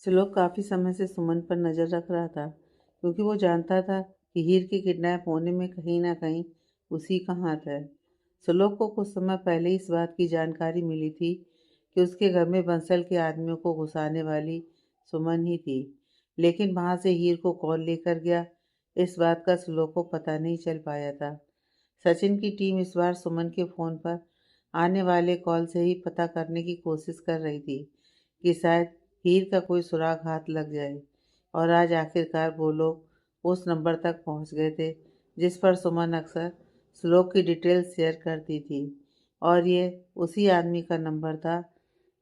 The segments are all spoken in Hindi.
श्लोक काफ़ी समय से सुमन पर नज़र रख रहा था, क्योंकि वो जानता था कि हीर के किडनैप होने में कहीं ना कहीं उसी का हाथ है। श्लोक को कुछ समय पहले इस बात की जानकारी मिली थी कि उसके घर में बंसल के आदमियों को घुसाने वाली सुमन ही थी, लेकिन वहां से हीर को कौन लेकर गया, इस बात का श्लोक को पता नहीं चल पाया था। सचिन की टीम इस बार सुमन के फ़ोन पर आने वाले कॉल से ही पता करने की कोशिश कर रही थी कि शायद हीर का कोई सुराग हाथ लग जाए। और आज आखिरकार वो लोग उस नंबर तक पहुंच गए थे जिस पर सुमन अक्सर श्लोक की डिटेल्स शेयर करती थी। और ये उसी आदमी का नंबर था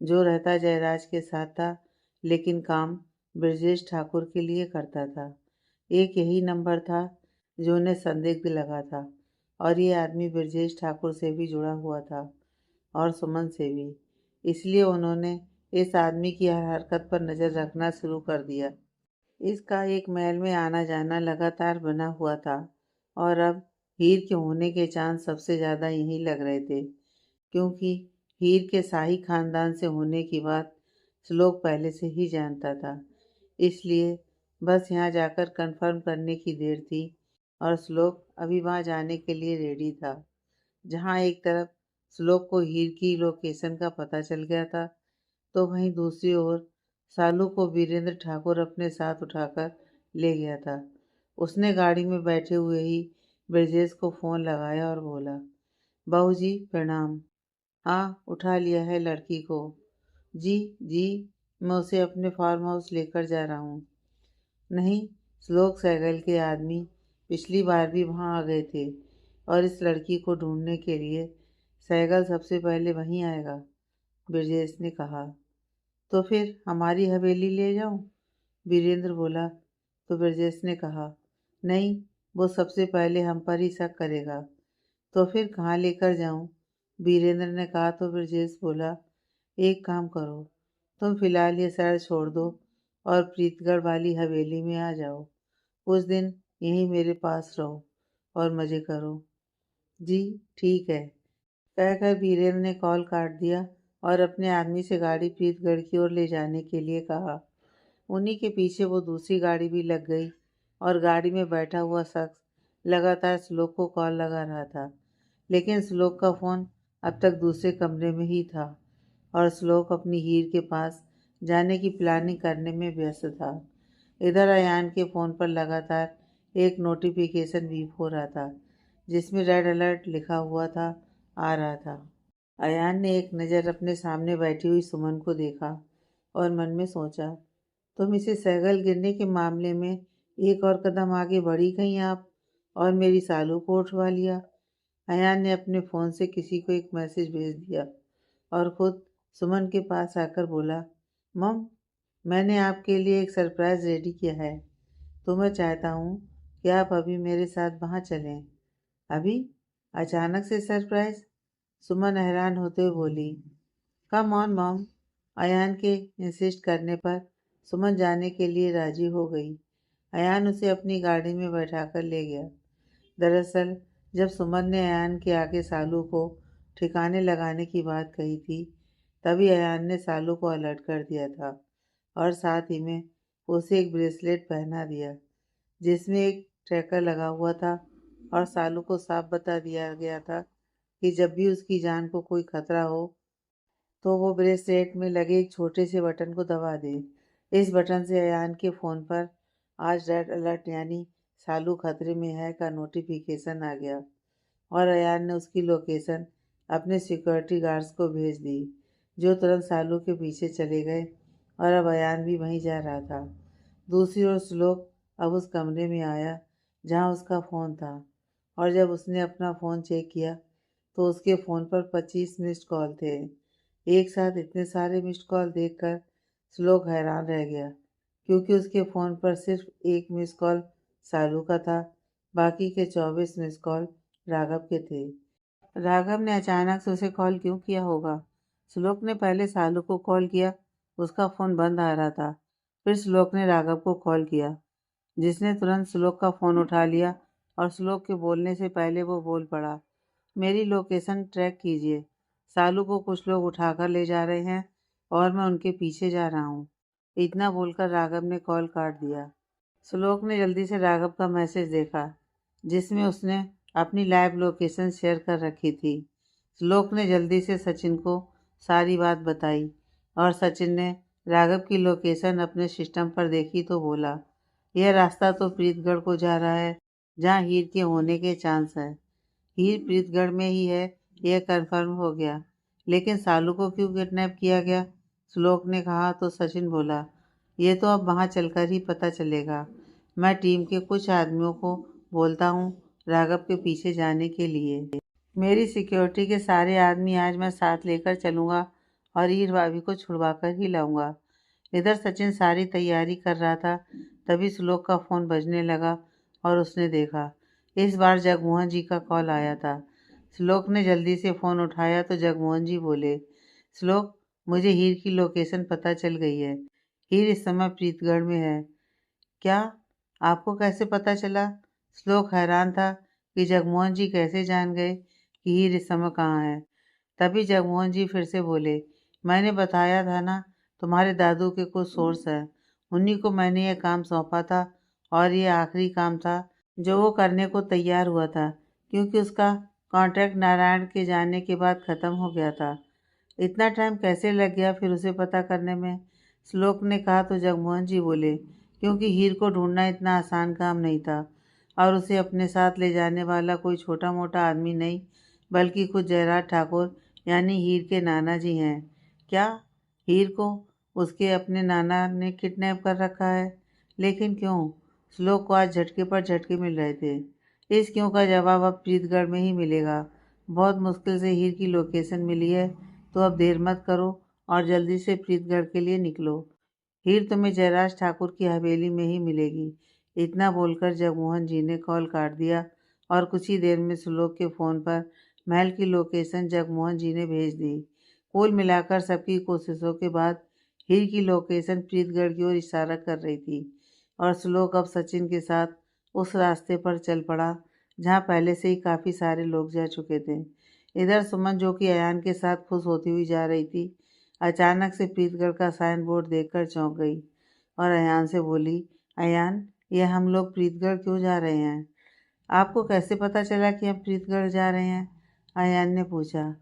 जो रहता जयराज के साथ था, लेकिन काम ब्रजेश ठाकुर के लिए करता था। एक यही नंबर था जो उन्हें संदिग्ध लगा था, और ये आदमी ब्रजेश ठाकुर से भी जुड़ा हुआ था और सुमन से भी। इसलिए उन्होंने इस आदमी की हर हरकत पर नज़र रखना शुरू कर दिया। इसका एक महल में आना जाना लगातार बना हुआ था, और अब हीर के होने के चांस सबसे ज़्यादा यहीं लग रहे थे, क्योंकि हीर के शाही खानदान से होने की बात श्लोक पहले से ही जानता था। इसलिए बस यहाँ जाकर कंफर्म करने की देर थी, और श्लोक अभी वहाँ जाने के लिए रेडी था। जहाँ एक तरफ श्लोक को हीर की लोकेशन का पता चल गया था, तो वहीं दूसरी ओर सालू को वीरेंद्र ठाकुर अपने साथ उठाकर ले गया था। उसने गाड़ी में बैठे हुए ही ब्रजेश को फ़ोन लगाया और बोला, बहू जी प्रणाम। हाँ, उठा लिया है लड़की को। जी जी, मैं उसे अपने फार्म हाउस लेकर जा रहा हूँ। नहीं, श्लोक सहगल के आदमी पिछली बार भी वहाँ आ गए थे, और इस लड़की को ढूंढने के लिए सहगल सबसे पहले वहीं आएगा, ब्रजेश ने कहा। तो फिर हमारी हवेली ले जाऊं? वीरेंद्र बोला। तो ब्रजेश ने कहा, नहीं, वो सबसे पहले हम पर ही शक करेगा। तो फिर कहाँ लेकर जाऊं? वीरेंद्र ने कहा। तो ब्रजेश बोला, एक काम करो, तुम फिलहाल ये शहर छोड़ दो और प्रीतगढ़ वाली हवेली में आ जाओ। कुछ दिन यहीं मेरे पास रहो और मज़े करो। जी ठीक है, कहकर वीरेंद्र ने कॉल काट दिया और अपने आदमी से गाड़ी प्रीतगढ़ की ओर ले जाने के लिए कहा। उन्हीं के पीछे वो दूसरी गाड़ी भी लग गई, और गाड़ी में बैठा हुआ शख्स लगातार श्लोक को कॉल लगा रहा था, लेकिन श्लोक का फ़ोन अब तक दूसरे कमरे में ही था, और श्लोक अपनी हीर के पास जाने की प्लानिंग करने में व्यस्त था। इधर अयान के फ़ोन पर लगातार एक नोटिफिकेशन बीप हो रहा था, जिसमें रेड अलर्ट लिखा हुआ था आ रहा था। अयान ने एक नज़र अपने सामने बैठी हुई सुमन को देखा और मन में सोचा, तुम इसे सहगल गिरने के मामले में एक और कदम आगे बढ़ी गई आप, और मेरी सालू को उठवा लिया। अयान ने अपने फ़ोन से किसी को एक मैसेज भेज दिया और खुद सुमन के पास आकर बोला, मम, मैंने आपके लिए एक सरप्राइज़ रेडी किया है, तो मैं चाहता हूँ कि आप अभी मेरे साथ वहाँ चलें। अभी? अचानक से सरप्राइज़? सुमन हैरान होते हुए बोली। Come on mom. अयान के इंसिस्ट करने पर सुमन जाने के लिए राजी हो गई। अयान उसे अपनी गाड़ी में बैठाकर ले गया। दरअसल जब सुमन ने अयान के आगे सालू को ठिकाने लगाने की बात कही थी, तभी अयान ने सालू को अलर्ट कर दिया था, और साथ ही में उसे एक ब्रेसलेट पहना दिया जिसमें एक ट्रैकर लगा हुआ था, और सालू को साफ बता दिया गया था कि जब भी उसकी जान को कोई खतरा हो तो वो ब्रेसलेट में लगे एक छोटे से बटन को दबा दे। इस बटन से अयान के फ़ोन पर आज रेड अलर्ट यानी सालू खतरे में है का नोटिफिकेशन आ गया, और अयान ने उसकी लोकेशन अपने सिक्योरिटी गार्ड्स को भेज दी, जो तुरंत सालू के पीछे चले गए, और अब अयान भी वहीं जा रहा था। दूसरी ओर श्लोक अब उस कमरे में आया जहां उसका फ़ोन था, और जब उसने अपना फ़ोन चेक किया तो उसके फ़ोन पर 25 मिस्ड कॉल थे। एक साथ इतने सारे मिस्ड कॉल देखकर श्लोक हैरान रह गया, क्योंकि उसके फ़ोन पर सिर्फ एक मिस कॉल सालू का था, बाकी के 24 मिस कॉल राघव के थे। राघव ने अचानक से उसे कॉल क्यों किया होगा? श्लोक ने पहले सालू को कॉल किया, उसका फ़ोन बंद आ रहा था। फिर श्लोक ने राघव को कॉल किया, जिसने तुरंत श्लोक का फ़ोन उठा लिया, और श्लोक के बोलने से पहले वो बोल पड़ा, मेरी लोकेशन ट्रैक कीजिए। सालू को कुछ लोग उठाकर ले जा रहे हैं और मैं उनके पीछे जा रहा हूँ। इतना बोलकर राघव ने कॉल काट दिया। श्लोक ने जल्दी से राघव का मैसेज देखा, जिसमें उसने अपनी लाइव लोकेशन शेयर कर रखी थी। श्लोक ने जल्दी से सचिन को सारी बात बताई और सचिन ने राघव की लोकेशन अपने सिस्टम पर देखी तो बोला, यह रास्ता तो प्रीतगढ़ को जा रहा है, जहाँ हीर के होने के चांस है। हीर प्रीतगढ़ में ही है, यह कंफर्म हो गया। लेकिन सालू को क्यों किडनैप किया गया? श्लोक ने कहा तो सचिन बोला, ये तो अब वहाँ चलकर ही पता चलेगा। मैं टीम के कुछ आदमियों को बोलता हूँ राघव के पीछे जाने के लिए। मेरी सिक्योरिटी के सारे आदमी आज मैं साथ लेकर चलूँगा और हीर भाभी को छुड़वा कर ही लाऊंगा। इधर सचिन सारी तैयारी कर रहा था, तभी श्लोक का फ़ोन बजने लगा और उसने देखा। इस बार जगमोहन जी का कॉल आया था। श्लोक ने जल्दी से फ़ोन उठाया तो जगमोहन जी बोले, श्लोक, मुझे हीर की लोकेशन पता चल गई है। हीर इस समय प्रीतगढ़ में है। क्या? आपको कैसे पता चला? श्लोक हैरान था कि जगमोहन जी कैसे जान गए कि हीर इस समय कहाँ है। तभी जगमोहन जी फिर से बोले, मैंने बताया था ना, तुम्हारे दादू के कुछ सोर्स हैं, उन्हीं को मैंने ये काम सौंपा था और ये आखिरी काम था जो वो करने को तैयार हुआ था, क्योंकि उसका कॉन्ट्रैक्ट नारायण के जाने के बाद ख़त्म हो गया था। इतना टाइम कैसे लग गया फिर उसे पता करने में? श्लोक ने कहा तो जगमोहन जी बोले, क्योंकि हीर को ढूंढना इतना आसान काम नहीं था और उसे अपने साथ ले जाने वाला कोई छोटा मोटा आदमी नहीं, बल्कि खुद जयराज ठाकुर यानी हीर के नाना जी हैं। क्या? हीर को उसके अपने नाना ने किडनैप कर रखा है? लेकिन क्यों? श्लोक को आज झटके पर झटके मिल रहे थे। इस क्यों का जवाब अब प्रीतगढ़ में ही मिलेगा। बहुत मुश्किल से हीर की लोकेशन मिली है, तो अब देर मत करो और जल्दी से प्रीतगढ़ के लिए निकलो। हीर तुम्हें जयराज ठाकुर की हवेली में ही मिलेगी। इतना बोलकर जगमोहन जी ने कॉल काट दिया और कुछ ही देर में श्लोक के फ़ोन पर महल की लोकेशन जगमोहन जी ने भेज दी। कुल मिलाकर सबकी कोशिशों के बाद हीर की लोकेशन प्रीतगढ़ की ओर इशारा कर रही थी और श्लोक अब सचिन के साथ उस रास्ते पर चल पड़ा जहाँ पहले से ही काफ़ी सारे लोग जा चुके थे। इधर सुमन, जो कि अयान के साथ खुश होती हुई जा रही थी, अचानक से प्रीतगढ़ का साइन बोर्ड देखकर चौंक गई और अयान से बोली, अयान, ये हम लोग प्रीतगढ़ क्यों जा रहे हैं? आपको कैसे पता चला कि हम प्रीतगढ़ जा रहे हैं? अयान ने पूछा।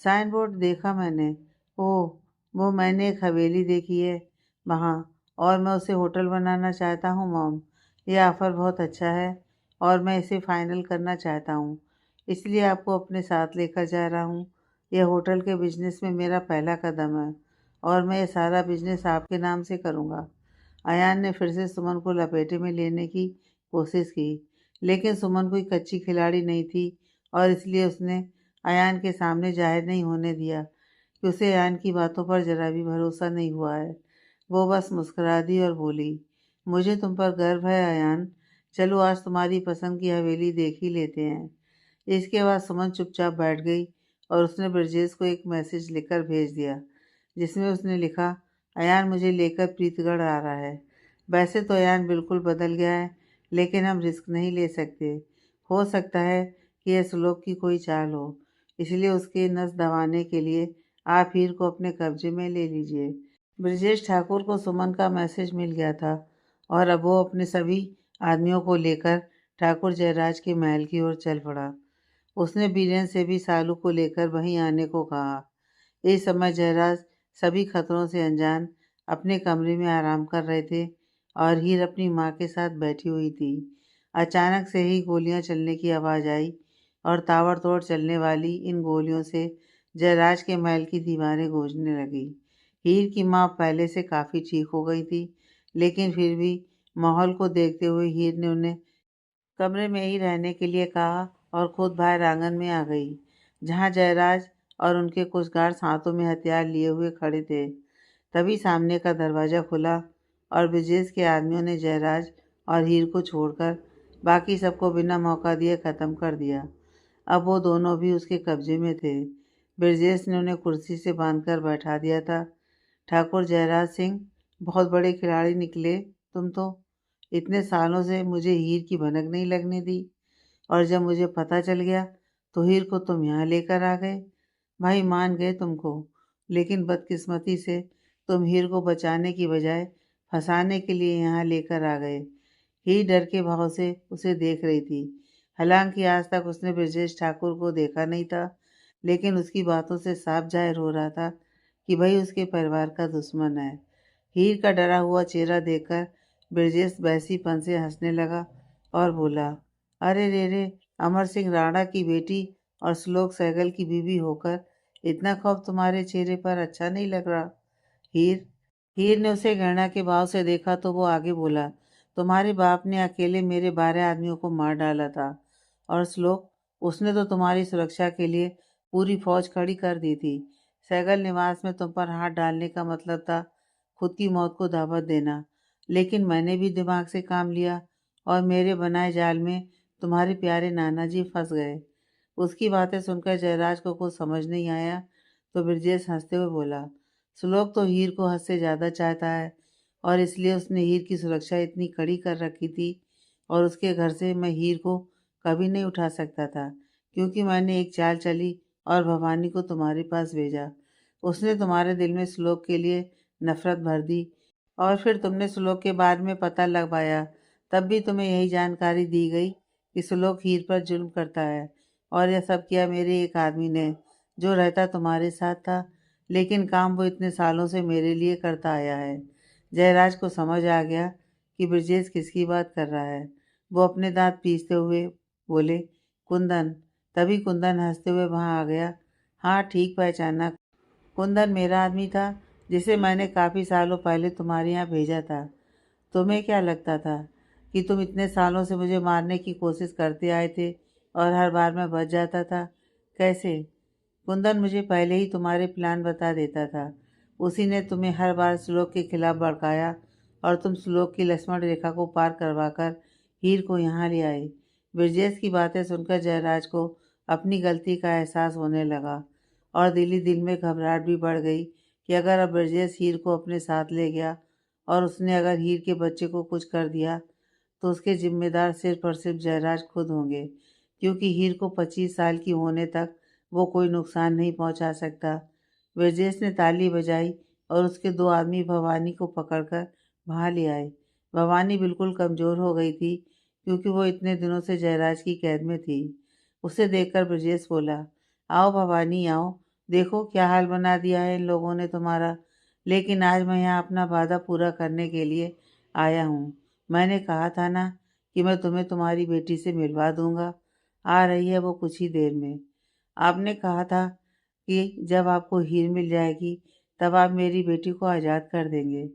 साइन बोर्ड देखा मैंने। ओह, वो मैंने एक हवेली देखी है वहाँ, और मैं उसे होटल बनाना चाहता हूँ मॉम। ये ऑफ़र बहुत अच्छा है और मैं इसे फ़ाइनल करना चाहता हूँ, इसलिए आपको अपने साथ लेकर जा रहा हूँ। यह होटल के बिजनेस में मेरा पहला कदम है और मैं ये सारा बिजनेस आपके नाम से करूँगा। अयान ने फिर से सुमन को लपेटे में लेने की कोशिश की, लेकिन सुमन कोई कच्ची खिलाड़ी नहीं थी और इसलिए उसने अयान के सामने जाहिर नहीं होने दिया कि उसे अयान की बातों पर ज़रा भी भरोसा नहीं हुआ है। वो बस मुस्कुरा दी और बोली, मुझे तुम पर गर्व है अयान। चलो आज तुम्हारी पसंद की हवेली देख ही लेते हैं। इसके बाद सुमन चुपचाप बैठ गई और उसने ब्रजेश को एक मैसेज लिखकर भेज दिया, जिसमें उसने लिखा, अयान मुझे लेकर प्रीतगढ़ आ रहा है। वैसे तो अयान बिल्कुल बदल गया है, लेकिन हम रिस्क नहीं ले सकते। हो सकता है कि यह श्लोक की कोई चाल हो, इसलिए उसके नस दबाने के लिए आप हीर को अपने कब्जे में ले लीजिए। ब्रजेश ठाकुर को सुमन का मैसेज मिल गया था और अब वो अपने सभी आदमियों को लेकर ठाकुर जयराज के महल की ओर चल पड़ा। उसने बीरेन से भी सालू को लेकर वहीं आने को कहा। इस समय जयराज सभी खतरों से अनजान अपने कमरे में आराम कर रहे थे और हीर अपनी माँ के साथ बैठी हुई थी। अचानक से ही गोलियां चलने की आवाज़ आई और ताबड़तोड़ चलने वाली इन गोलियों से जयराज के महल की दीवारें गूंजने लगी। हीर की माँ पहले से काफ़ी ठीक हो गई थी, लेकिन फिर भी माहौल को देखते हुए हीर ने उन्हें कमरे में ही रहने के लिए कहा और खुद बाहर आंगन में आ गई, जहाँ जयराज और उनके कुछ गार्ड्स हाथों में हथियार लिए हुए खड़े थे। तभी सामने का दरवाज़ा खुला और ब्रजेश के आदमियों ने जयराज और हीर को छोड़कर बाकी सबको बिना मौका दिए ख़त्म कर दिया। अब वो दोनों भी उसके कब्जे में थे। ब्रजेश ने उन्हें कुर्सी से बांधकर बैठा दिया था। ठाकुर जयराज सिंह, बहुत बड़े खिलाड़ी निकले तुम तो। इतने सालों से मुझे हीर की भनक नहीं लगने दी और जब मुझे पता चल गया तो हीर को तुम यहाँ लेकर आ गए। भाई मान गए तुमको, लेकिन बदकिस्मती से तुम हीर को बचाने की बजाय फंसाने के लिए यहाँ लेकर आ गए। हीर डर के भाव से उसे देख रही थी। हालांकि आज तक उसने ब्रजेश ठाकुर को देखा नहीं था, लेकिन उसकी बातों से साफ जाहिर हो रहा था कि भाई उसके परिवार का दुश्मन है। हीर का डरा हुआ चेहरा देखकर ब्रजेश बैसीपन से हंसने लगा और बोला, अरे रे रे, अमर सिंह राणा की बेटी और श्लोक सहगल की बीवी होकर इतना खौफ तुम्हारे चेहरे पर अच्छा नहीं लग रहा। हीर हीर ने उसे घृणा के भाव से देखा तो वो आगे बोला, तुम्हारे बाप ने अकेले मेरे 12 आदमियों को मार डाला था। और श्लोक, उसने तो तुम्हारी सुरक्षा के लिए पूरी फौज खड़ी कर दी थी। सैगल निवास में तुम पर हाथ डालने का मतलब था खुद की मौत को दावत देना। लेकिन मैंने भी दिमाग से काम लिया और मेरे बनाए जाल में तुम्हारे प्यारे नाना जी फंस गए। उसकी बातें सुनकर जयराज को कुछ समझ नहीं आया तो ब्रजेश हंसते हुए बोला, श्लोक तो हीर को हद से ज़्यादा चाहता है और इसलिए उसने हीर की सुरक्षा इतनी कड़ी कर रखी थी और उसके घर से मैं हीर को कभी नहीं उठा सकता था, क्योंकि मैंने एक चाल चली और भवानी को तुम्हारे पास भेजा। उसने तुम्हारे दिल में श्लोक के लिए नफरत भर दी और फिर तुमने श्लोक के बारे में पता लगवाया। तब भी तुम्हें यही जानकारी दी गई कि श्लोक हीर पर जुल्म करता है और यह सब किया मेरे एक आदमी ने जो रहता तुम्हारे साथ था, लेकिन काम वो इतने सालों से मेरे लिए करता आया है। जयराज को समझ आ गया कि ब्रजेश किसकी बात कर रहा है। वो अपने दांत पीसते हुए बोले, कुंदन। तभी कुंदन हंसते हुए वहां आ गया। हाँ, ठीक पहचाना। कुंदन मेरा आदमी था जिसे मैंने काफ़ी सालों पहले तुम्हारे यहाँ भेजा था। तुम्हें क्या लगता था कि तुम इतने सालों से मुझे मारने की कोशिश करते आए थे और हर बार मैं बच जाता था? कैसे? कुंदन मुझे पहले ही तुम्हारे प्लान बता देता था। उसी ने तुम्हें हर बार श्लोक के खिलाफ भड़काया और तुम श्लोक की लक्ष्मण रेखा को पार करवाकर हीर को यहाँ ले आए। ब्रजेश की बातें सुनकर जयराज को अपनी गलती का एहसास होने लगा और दिल ही दिल में घबराहट भी बढ़ गई कि अगर अब ब्रजेश हीर को अपने साथ ले गया और उसने अगर हीर के बच्चे को कुछ कर दिया तो उसके जिम्मेदार सिर्फ और सिर्फ जयराज खुद होंगे, क्योंकि हीर को 25 साल की होने तक वो कोई नुकसान नहीं पहुंचा सकता। ब्रजेश ने ताली बजाई और उसके 2 आदमी भवानी को पकड़कर वहां ले आए। भवानी बिल्कुल कमज़ोर हो गई थी क्योंकि वो इतने दिनों से जयराज की कैद में थी। उसे देखकर ब्रजेश बोला, आओ भवानी आओ, देखो क्या हाल बना दिया है इन लोगों ने तुम्हारा। लेकिन आज मैं यहाँ अपना वादा पूरा करने के लिए आया हूँ। मैंने कहा था ना कि मैं तुम्हें तुम्हारी बेटी से मिलवा दूंगा। आ रही है वो कुछ ही देर में। आपने कहा था कि जब आपको हीर मिल जाएगी तब आप मेरी बेटी को आज़ाद कर देंगे।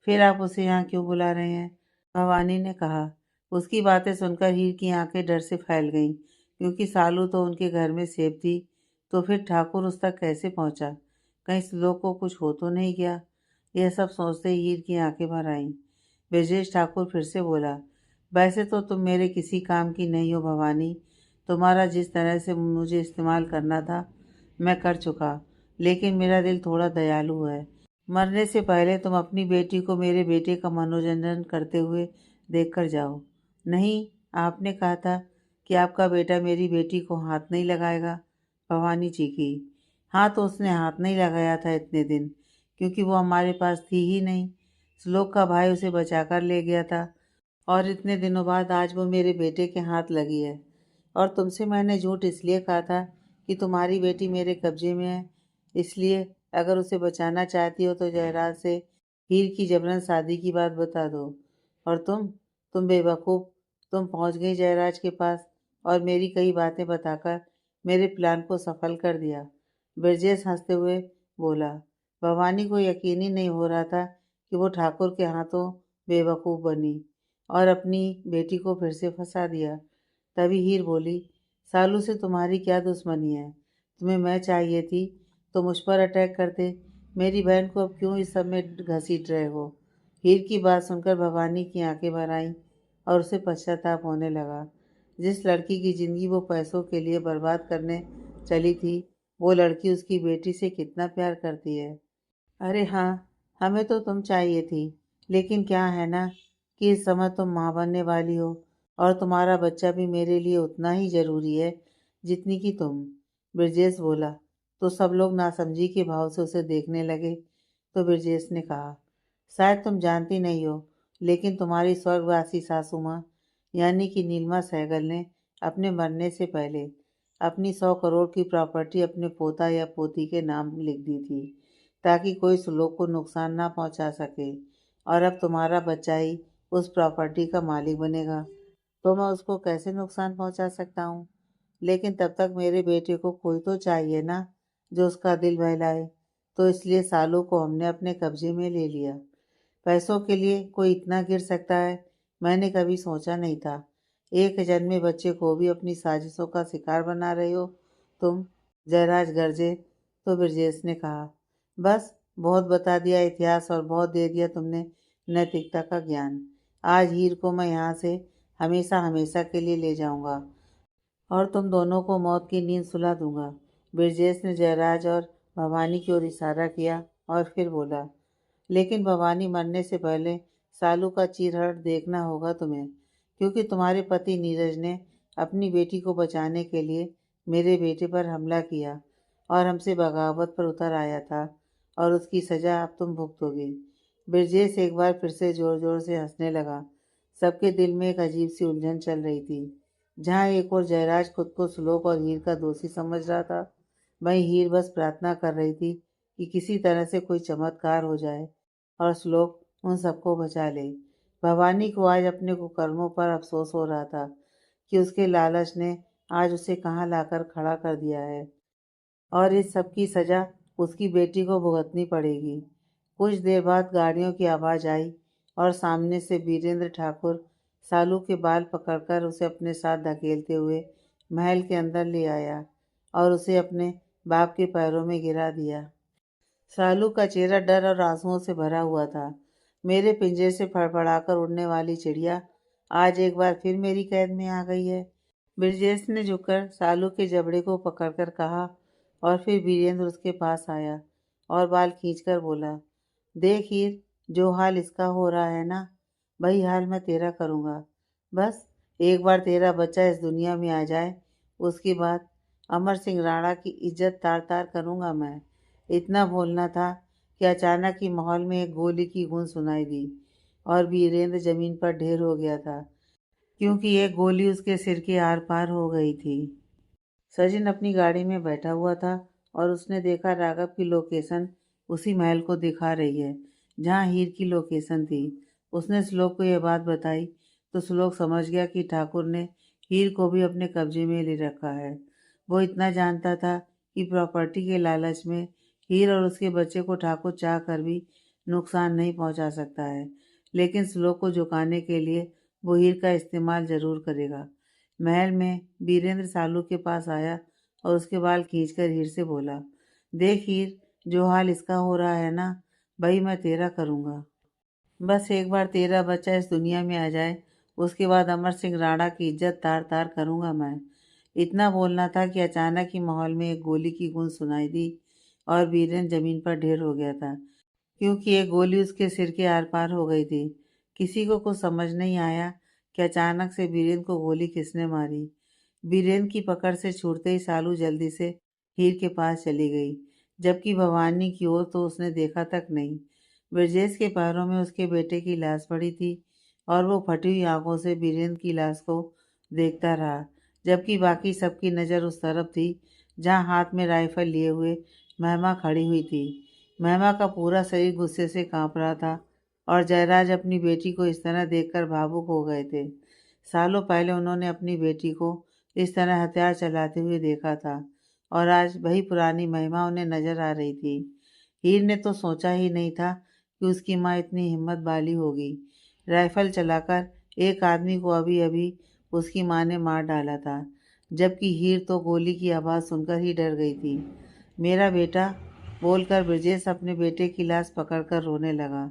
फिर आप उसे यहाँ क्यों बुला रहे हैं? भवानी ने कहा। उसकी बातें सुनकर हीर की आंखें डर से फैल गईं, क्योंकि सालू तो उनके घर में सेफ थी, तो फिर ठाकुर उस तक कैसे पहुंचा? कहीं श्लोक को कुछ हो तो नहीं गया? यह सब सोचते ही हीर की आंखें भर आईं। ब्रजेश ठाकुर फिर से बोला, वैसे तो तुम मेरे किसी काम की नहीं हो भवानी। तुम्हारा जिस तरह से मुझे इस्तेमाल करना था मैं कर चुका, लेकिन मेरा दिल थोड़ा दयालु है। मरने से पहले तुम अपनी बेटी को मेरे बेटे का मनोरंजन करते हुए देख कर जाओ। नहीं, आपने कहा था कि आपका बेटा मेरी बेटी को हाथ नहीं लगाएगा। भवानी चीखी। हाँ, तो उसने हाथ नहीं लगाया था इतने दिन, क्योंकि वो हमारे पास थी ही नहीं। श्लोक का भाई उसे बचाकर ले गया था और इतने दिनों बाद आज वो मेरे बेटे के हाथ लगी है। और तुमसे मैंने झूठ इसलिए कहा था कि तुम्हारी बेटी मेरे कब्जे में है। इसलिए अगर उसे बचाना चाहती हो तो जयराज से हीर की जबरन शादी की बात बता दो। और तुम बेवकूफ़, तुम पहुंच गई जयराज के पास और मेरी कई बातें बताकर मेरे प्लान को सफल कर दिया। ब्रजेश हंसते हुए बोला। भवानी को यकीन ही नहीं हो रहा था कि वो ठाकुर के हाथों बेवकूफ़ बनी और अपनी बेटी को फिर से फंसा दिया। तभी हीर बोली, सालू से तुम्हारी क्या दुश्मनी है? तुम्हें मैं चाहिए थी तो मुझ पर अटैक करते। मेरी बहन को अब क्यों इस सब में घसीट रहे हो? हीर की बात सुनकर भवानी की आंखें भर आईं और उसे पश्चाताप होने लगा। जिस लड़की की जिंदगी वो पैसों के लिए बर्बाद करने चली थी, वो लड़की उसकी बेटी से कितना प्यार करती है। अरे हाँ, हमें तो तुम चाहिए थी, लेकिन क्या है ना कि इस समय तुम माँ बनने वाली हो और तुम्हारा बच्चा भी मेरे लिए उतना ही जरूरी है जितनी कि तुम। ब्रजेश बोला तो सब लोग नासमझी के भाव से उसे देखने लगे। तो ब्रजेश ने कहा, शायद तुम जानती नहीं हो, लेकिन तुम्हारी स्वर्गवासी सासू माँ यानी कि नीलिमा सहगल ने अपने मरने से पहले अपनी 100 करोड़ की प्रॉपर्टी अपने पोता या पोती के नाम लिख दी थी, ताकि कोई सुलोक को नुकसान ना पहुंचा सके। और अब तुम्हारा बच्चा ही उस प्रॉपर्टी का मालिक बनेगा, तो मैं उसको कैसे नुकसान पहुंचा सकता हूँ? लेकिन तब तक मेरे बेटे को कोई तो चाहिए ना, जो उसका दिल बहलाए। तो इसलिए सालों को हमने अपने कब्जे में ले लिया। पैसों के लिए कोई इतना गिर सकता है, मैंने कभी सोचा नहीं था। एक जन्मे बच्चे को भी अपनी साजिशों का शिकार बना रहे हो तुम। जयराज गरजे तो ब्रजेश ने कहा, बस बहुत बता दिया इतिहास और बहुत दे दिया तुमने नैतिकता का ज्ञान। आज हीर को मैं यहाँ से हमेशा हमेशा के लिए ले जाऊंगा और तुम दोनों को मौत की नींद सुला दूंगा। ब्रजेश ने जयराज और भवानी की ओर इशारा किया और फिर बोला, लेकिन भवानी, मरने से पहले सालू का चीरहरण देखना होगा तुम्हें, क्योंकि तुम्हारे पति नीरज ने अपनी बेटी को बचाने के लिए मेरे बेटे पर हमला किया और हमसे बगावत पर उतर आया था, और उसकी सजा अब तुम भुगतोगे। ब्रजेश एक बार फिर से जोर जोर से हंसने लगा। सबके दिल में एक अजीब सी उलझन चल रही थी। जहाँ एक और जयराज खुद को श्लोक और हीर का दोषी समझ रहा था, वहीं हीर बस प्रार्थना कर रही थी कि किसी तरह से कोई चमत्कार हो जाए और श्लोक उन सबको बचा ले। भवानी को आज अपने कुकर्मों पर अफसोस हो रहा था कि उसके लालच ने आज उसे कहाँ लाकर खड़ा कर दिया है, और इस सब की सजा उसकी बेटी को भुगतनी पड़ेगी। कुछ देर बाद गाड़ियों की आवाज़ आई और सामने से वीरेंद्र ठाकुर सालू के बाल पकड़कर उसे अपने साथ धकेलते हुए महल के अंदर ले आया और उसे अपने बाप के पैरों में गिरा दिया। सालू का चेहरा डर और आंसुओं से भरा हुआ था। मेरे पिंजरे से फड़फड़ाकर उड़ने वाली चिड़िया आज एक बार फिर मेरी कैद में आ गई है। ब्रजेश ने झुककर सालू के जबड़े को पकड़कर कहा, और फिर वीरेंद्र उसके पास आया और बाल खींचकर बोला, देख हीर, जो हाल इसका हो रहा है ना, वही हाल मैं तेरा करूँगा। बस एक बार तेरा बच्चा इस दुनिया में आ जाए, उसके बाद अमर सिंह राणा की इज्जत तार तार करूँगा मैं। इतना बोलना था कि अचानक ही माहौल में एक गोली की गूंज सुनाई दी और वीरेंद्र जमीन पर ढेर हो गया था, क्योंकि एक गोली उसके सिर के आर पार हो गई थी। सचिन अपनी गाड़ी में बैठा हुआ था और उसने देखा राघव की लोकेशन उसी महल को दिखा रही है जहाँ हीर की लोकेशन थी। उसने श्लोक को यह बात बताई तो श्लोक समझ गया कि ठाकुर ने हीर को भी अपने कब्जे में ले रखा है। वो इतना जानता था कि प्रॉपर्टी के लालच में हीर और उसके बच्चे को ठाकुर चाह कर भी नुकसान नहीं पहुंचा सकता है, लेकिन श्लोक को झुकाने के लिए वो हीर का इस्तेमाल जरूर करेगा। महल में वीरेंद्र सालू के पास आया और उसके बाल खींचकर हीर से बोला, देख हीर, जो हाल इसका हो रहा है ना, वही मैं तेरा करूँगा। बस एक बार तेरा बच्चा इस दुनिया में आ जाए, उसके बाद अमर सिंह राणा की इज्जत तार तार करूँगा मैं। इतना बोलना था कि अचानक ही माहौल में एक गोली की गूंज सुनाई दी और वीरेंद्र जमीन पर ढेर हो गया था, क्योंकि एक गोली उसके सिर के आर पार हो गई थी। किसी को कुछ समझ नहीं आया कि अचानक से वीरेंद्र को गोली किसने मारी। वीरेंद्र की पकड़ से छूटते ही सालू जल्दी से हीर के पास चली गई, जबकि भवानी की ओर तो उसने देखा तक नहीं। ब्रजेश के पैरों में उसके बेटे की लाश पड़ी थी और वो फटी हुई आंखों से वीरेंद्र की लाश को देखता रहा, जबकि बाकी सबकी नज़र उस तरफ थी जहाँ हाथ में राइफल लिए हुए महिमा खड़ी हुई थी। महिमा का पूरा शरीर गुस्से से कांप रहा था और जयराज अपनी बेटी को इस तरह देखकर भावुक हो गए थे। सालों पहले उन्होंने अपनी बेटी को इस तरह हथियार चलाते हुए देखा था और आज वही पुरानी महिमा उन्हें नजर आ रही थी। हीर ने तो सोचा ही नहीं था कि उसकी माँ इतनी हिम्मत वाली होगी। राइफल चलाकर एक आदमी को अभी अभी उसकी माँ ने मार डाला था, जबकि हीर तो गोली की आवाज़ सुनकर ही डर गई थी। मेरा बेटा, बोलकर ब्रजेश अपने बेटे की लाश पकड़कर रोने लगा।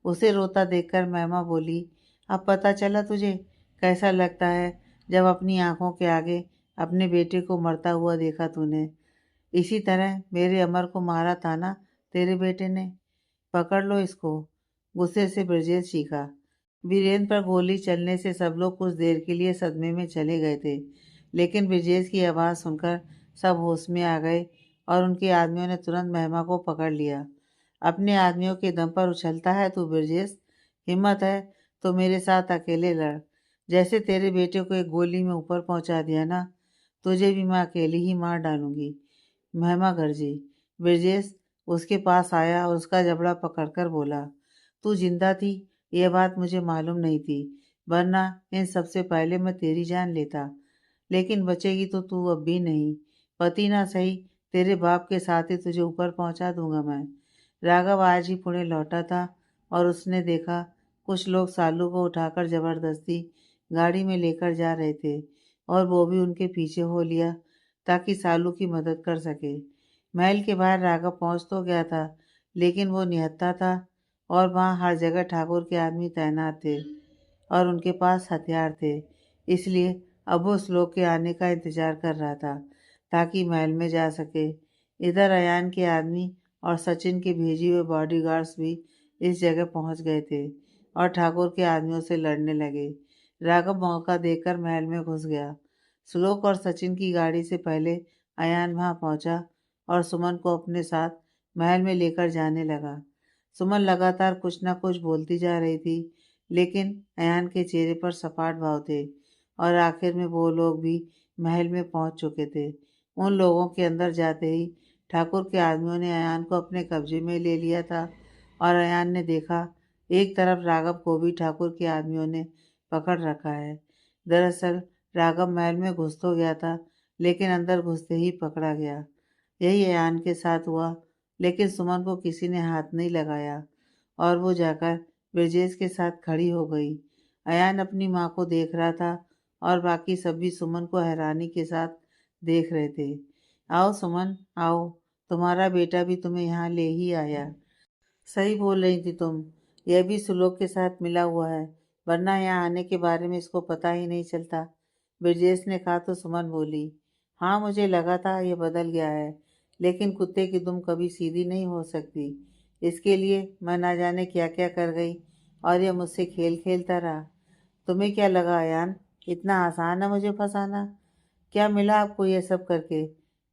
उसे रोता देखकर महिमा बोली, अब पता चला तुझे कैसा लगता है जब अपनी आंखों के आगे अपने बेटे को मरता हुआ देखा तूने। इसी तरह मेरे अमर को मारा था ना तेरे बेटे ने। पकड़ लो इसको, गुस्से से ब्रजेश चीखा। वीरेंद्र पर गोली चलने से सब लोग कुछ देर के लिए सदमे में चले गए थे, लेकिन ब्रजेश की आवाज़ सुनकर सब होश में आ गए और उनके आदमियों ने तुरंत महिमा को पकड़ लिया। अपने आदमियों के दम पर उछलता है तू ब्रजेश। हिम्मत है तो मेरे साथ अकेले लड़। जैसे तेरे बेटे को एक गोली में ऊपर पहुंचा दिया ना, तुझे भी मैं अकेली ही मार डालूंगी। महिमा गरजी। ब्रजेश उसके पास आया और उसका जबड़ा पकड़कर बोला, तू जिंदा थी यह बात मुझे मालूम नहीं थी, वरना इन सबसे पहले मैं तेरी जान लेता। लेकिन बचेगी तो तू अब भी नहीं। पति ना सही, तेरे बाप के साथ ही तुझे ऊपर पहुंचा दूंगा मैं। राघव आज ही पुणे लौटा था और उसने देखा कुछ लोग सालू को उठाकर जबरदस्ती गाड़ी में लेकर जा रहे थे और वो भी उनके पीछे हो लिया ताकि सालू की मदद कर सके। महल के बाहर राघव पहुंच तो गया था, लेकिन वो निहत्था था और वहाँ हर जगह ठाकुर के आदमी तैनात थे और उनके पास हथियार थे। इसलिए अब वो उस लोग के आने का इंतजार कर रहा था ताकि महल में जा सके। इधर अयान के आदमी और सचिन के भेजे हुए बॉडीगार्ड्स भी इस जगह पहुंच गए थे और ठाकुर के आदमियों से लड़ने लगे। राघव मौका देखकर महल में घुस गया। श्लोक और सचिन की गाड़ी से पहले अयान वहां पहुंचा और सुमन को अपने साथ महल में लेकर जाने लगा। सुमन लगातार कुछ न कुछ बोलती जा रही थी, लेकिन अयान के चेहरे पर सपाट भाव थे और आखिर में वो लोग भी महल में पहुंच चुके थे। उन लोगों के अंदर जाते ही ठाकुर के आदमियों ने अयान को अपने कब्जे में ले लिया था और अयान ने देखा एक तरफ राघव को भी ठाकुर के आदमियों ने पकड़ रखा है। दरअसल राघव महल में घुस तो गया था, लेकिन अंदर घुसते ही पकड़ा गया। यही अयान के साथ हुआ, लेकिन सुमन को किसी ने हाथ नहीं लगाया और वो जाकर ब्रजेश के साथ खड़ी हो गई। अयान अपनी माँ को देख रहा था और बाकी सब भी सुमन को हैरानी के साथ देख रहे थे। आओ सुमन, आओ, तुम्हारा बेटा भी तुम्हें यहाँ ले ही आया। सही बोल रही थी तुम, यह भी सुलोक के साथ मिला हुआ है, वरना यहाँ आने के बारे में इसको पता ही नहीं चलता। ब्रजेश ने कहा तो सुमन बोली, हाँ मुझे लगा था ये बदल गया है, लेकिन कुत्ते की दुम कभी सीधी नहीं हो सकती। इसके लिए मैं ना जाने क्या क्या कर गई और यह मुझसे खेल खेलता रहा। तुम्हें क्या लगा अयान, इतना आसान है मुझे फंसाना? क्या मिला आपको ये सब करके?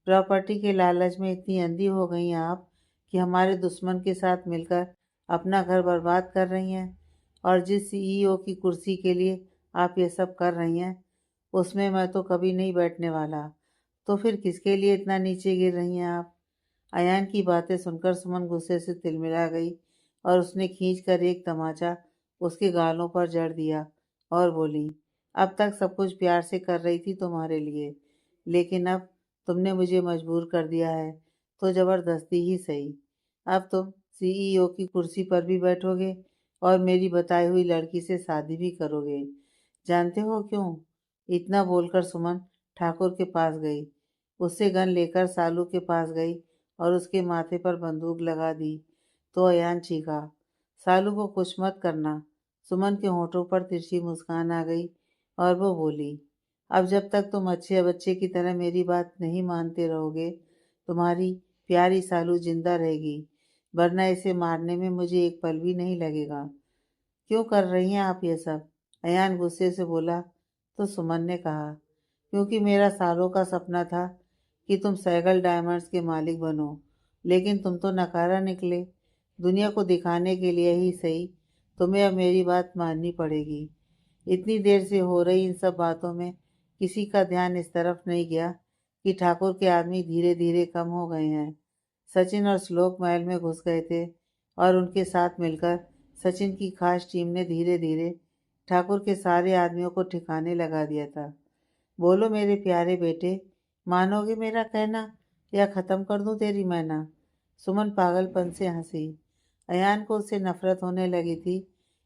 प्रॉपर्टी के लालच में इतनी अंधी हो गई हैं आप कि हमारे दुश्मन के साथ मिलकर अपना घर बर्बाद कर रही हैं। और जिस सीईओ की कुर्सी के लिए आप ये सब कर रही हैं, उसमें मैं तो कभी नहीं बैठने वाला। तो फिर किसके लिए इतना नीचे गिर रही हैं आप? अयान की बातें सुनकर सुमन गुस्से से तिलमिला गई और उसने खींचकर एक तमाचा उसके गालों पर जड़ दिया और बोली, अब तक सब कुछ प्यार से कर रही थी तुम्हारे लिए, लेकिन अब तुमने मुझे मजबूर कर दिया है, तो जबरदस्ती ही सही। अब तुम सीईओ की कुर्सी पर भी बैठोगे और मेरी बताई हुई लड़की से शादी भी करोगे। जानते हो क्यों? इतना बोलकर सुमन ठाकुर के पास गई, उससे गन लेकर सालू के पास गई और उसके माथे पर बंदूक लगा दी। तो अयान चीखा, सालू को कुछ मत करना। सुमन के होठों पर तिरछी मुस्कान आ गई और वो बोली, अब जब तक तुम अच्छे बच्चे की तरह मेरी बात नहीं मानते रहोगे, तुम्हारी प्यारी सालू जिंदा रहेगी, वरना इसे मारने में मुझे एक पल भी नहीं लगेगा। क्यों कर रही हैं आप ये सब? अयान गुस्से से बोला। तो सुमन ने कहा, क्योंकि मेरा सालों का सपना था कि तुम सैगल डायमंड्स के मालिक बनो, लेकिन तुम तो नकारा निकले। दुनिया को दिखाने के लिए ही सही, तुम्हें अब मेरी बात माननी पड़ेगी। इतनी देर से हो रही इन सब बातों में किसी का ध्यान इस तरफ नहीं गया कि ठाकुर के आदमी धीरे धीरे कम हो गए हैं। सचिन और श्लोक महल में घुस गए थे और उनके साथ मिलकर सचिन की खास टीम ने धीरे धीरे ठाकुर के सारे आदमियों को ठिकाने लगा दिया था। बोलो मेरे प्यारे बेटे, मानोगे मेरा कहना या खत्म कर दूं तेरी मैना? सुमन पागलपन से हंसी। अयान को उससे नफरत होने लगी थी,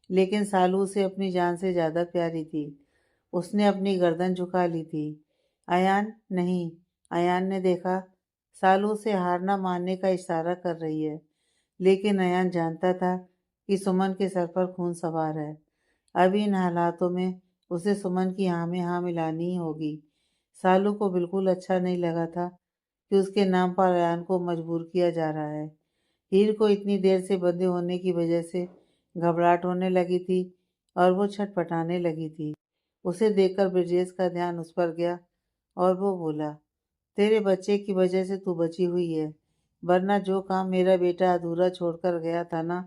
लेकिन सालू उसे अपनी जान से ज्यादा प्यारी थी। उसने अपनी गर्दन झुका ली थी। अयान नहीं। अयान ने देखा सालू उसे हार न मानने का इशारा कर रही है, लेकिन अयान जानता था कि सुमन के सर पर खून सवार है। अभी इन हालातों में उसे सुमन की हाँ में हाँ मिलानी ही होगी। सालू को बिल्कुल अच्छा नहीं लगा था कि उसके नाम पर अयान को मजबूर किया जा रहा है। हीर को इतनी देर से बंधे होने की वजह से घबराहट होने लगी थी और वो छटपटाने लगी थी। उसे देखकर ब्रजेश का ध्यान उस पर गया और वो बोला, तेरे बच्चे की वजह से तू बची हुई है, वरना जो काम मेरा बेटा अधूरा छोड़कर गया था ना,